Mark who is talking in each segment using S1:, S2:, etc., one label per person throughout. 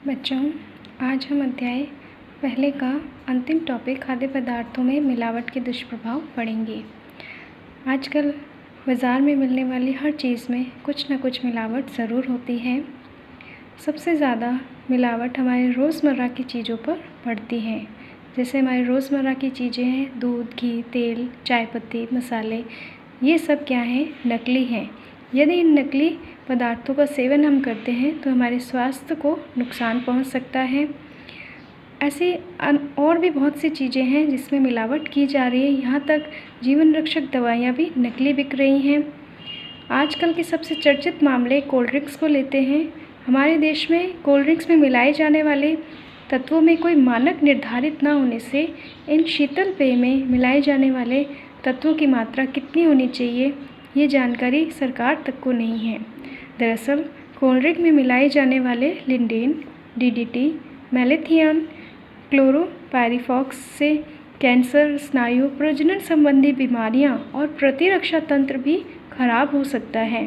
S1: बच्चों, आज हम अध्याय पहले का अंतिम टॉपिक खाद्य पदार्थों में मिलावट के दुष्प्रभाव पढ़ेंगे। आजकल बाज़ार में मिलने वाली हर चीज़ में कुछ न कुछ मिलावट ज़रूर होती है। सबसे ज़्यादा मिलावट हमारे रोज़मर्रा की चीज़ों पर पड़ती है। जैसे हमारे रोज़मर्रा की चीज़ें हैं, दूध, घी, तेल, चाय पत्ती, मसाले, ये सब क्या हैं? नकली हैं। यदि इन नकली पदार्थों का सेवन हम करते हैं तो हमारे स्वास्थ्य को नुकसान पहुंच सकता है। ऐसी और भी बहुत सी चीज़ें हैं जिसमें मिलावट की जा रही है। यहाँ तक जीवन रक्षक दवाइयाँ भी नकली बिक रही हैं। आजकल के सबसे चर्चित मामले कोल्ड ड्रिंक्स को लेते हैं। हमारे देश में कोल्ड ड्रिंक्स में मिलाए जाने वाले तत्वों में कोई मानक निर्धारित न होने से इन शीतल पेय में मिलाए जाने वाले तत्वों की मात्रा कितनी होनी चाहिए, ये जानकारी सरकार तक को नहीं है। दरअसल कोल्ड ड्रिंक में मिलाए जाने वाले लिंडेन, डीडीटी, मैलेथियन, क्लोरोपायरीफॉस से कैंसर, स्नायु, प्रजनन संबंधी बीमारियां और प्रतिरक्षा तंत्र भी खराब हो सकता है।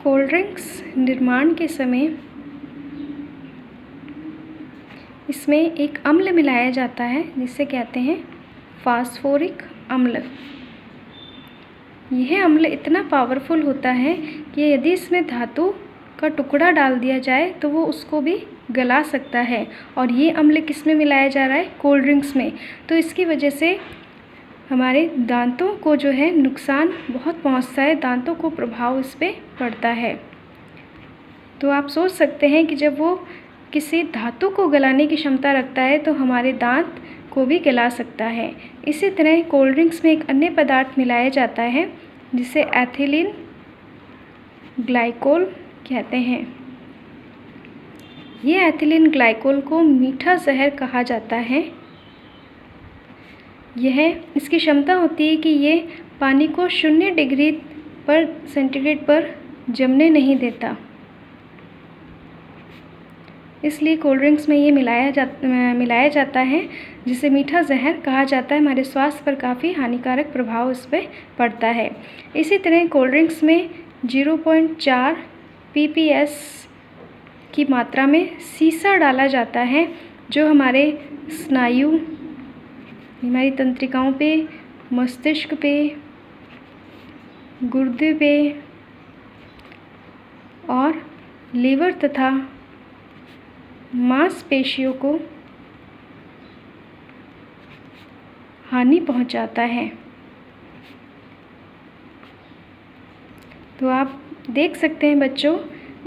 S1: कोल्ड ड्रिंक्स निर्माण के समय इसमें एक अम्ल मिलाया जाता है जिसे कहते हैं फास्फोरिक अम्ल। यह अम्ल इतना पावरफुल होता है कि यदि इसमें धातु का टुकड़ा डाल दिया जाए तो वो उसको भी गला सकता है। और ये अम्ल किस में मिलाया जा रहा है? कोल्ड ड्रिंक्स में। तो इसकी वजह से हमारे दांतों को जो है नुकसान बहुत पहुंचता है, दांतों को प्रभाव इस पर पड़ता है। तो आप सोच सकते हैं कि जब वो किसी धातु को गलाने की क्षमता रखता है तो हमारे दांत को भी गला सकता है। इसी तरह कोल्ड ड्रिंक्स में एक अन्य पदार्थ मिलाया जाता है जिसे एथिलीन ग्लाइकोल कहते हैं। ये एथिलीन ग्लाइकोल को मीठा जहर कहा जाता है। इसकी क्षमता होती है कि ये पानी को 0 डिग्री सेंटीग्रेड पर जमने नहीं देता। इसलिए कोल्ड ड्रिंक्स में ये मिलाया जाता है जिसे मीठा जहर कहा जाता है। हमारे स्वास्थ्य पर काफ़ी हानिकारक प्रभाव इस पर पड़ता है। इसी तरह कोल्ड ड्रिंक्स में 0.4 ppS की मात्रा में सीसा डाला जाता है जो हमारे स्नायु, हमारी तंत्रिकाओं पे, मस्तिष्क पे, गुर्दे पे और लीवर तथा मांसपेशियों को हानि पहुंचाता है। तो आप देख सकते हैं बच्चों,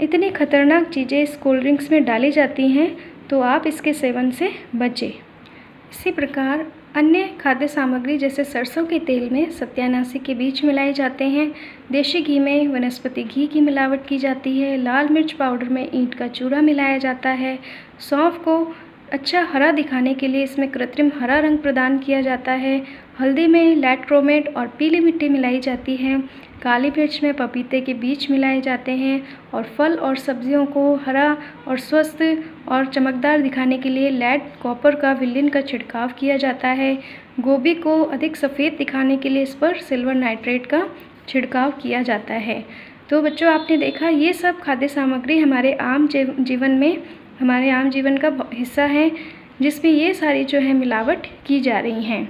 S1: इतनी खतरनाक चीज़ें इस कोल्ड ड्रिंक्स में डाली जाती हैं, तो आप इसके सेवन से बचें। इसी प्रकार अन्य खाद्य सामग्री जैसे सरसों के तेल में सत्यानाशी के बीज मिलाए जाते हैं, देशी घी में वनस्पति घी की मिलावट की जाती है, लाल मिर्च पाउडर में ईंट का चूरा मिलाया जाता है, सौंफ को अच्छा हरा दिखाने के लिए इसमें कृत्रिम हरा रंग प्रदान किया जाता है, हल्दी में लैक्रोमेट और पीली मिट्टी मिलाई जाती है, काली मिर्च में पपीते के बीज मिलाए जाते हैं और फल और सब्जियों को हरा और स्वस्थ और चमकदार दिखाने के लिए लेड कॉपर का विलेन का छिड़काव किया जाता है। गोभी को अधिक सफ़ेद दिखाने के लिए इस पर सिल्वर नाइट्रेट का छिड़काव किया जाता है। तो बच्चों, आपने देखा ये सब खाद्य सामग्री हमारे आम जीवन का हिस्सा है जिसमें ये सारी जो है मिलावट की जा रही हैं।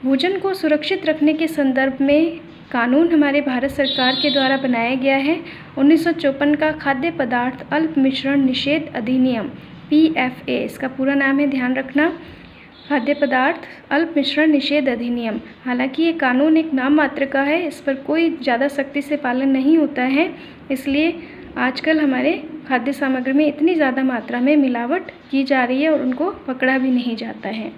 S1: भोजन को सुरक्षित रखने के संदर्भ में कानून हमारे भारत सरकार के द्वारा बनाया गया है। 1954 का खाद्य पदार्थ अल्प मिश्रण निषेध अधिनियम PFA, इसका पूरा नाम है, ध्यान रखना, खाद्य पदार्थ अल्प मिश्रण निषेध अधिनियम। हालांकि ये कानून एक नाम मात्र का है, इस पर कोई ज़्यादा सख्ती से पालन नहीं होता है, इसलिए आजकल हमारे खाद्य सामग्री में इतनी ज़्यादा मात्रा में मिलावट की जा रही है और उनको पकड़ा भी नहीं जाता है।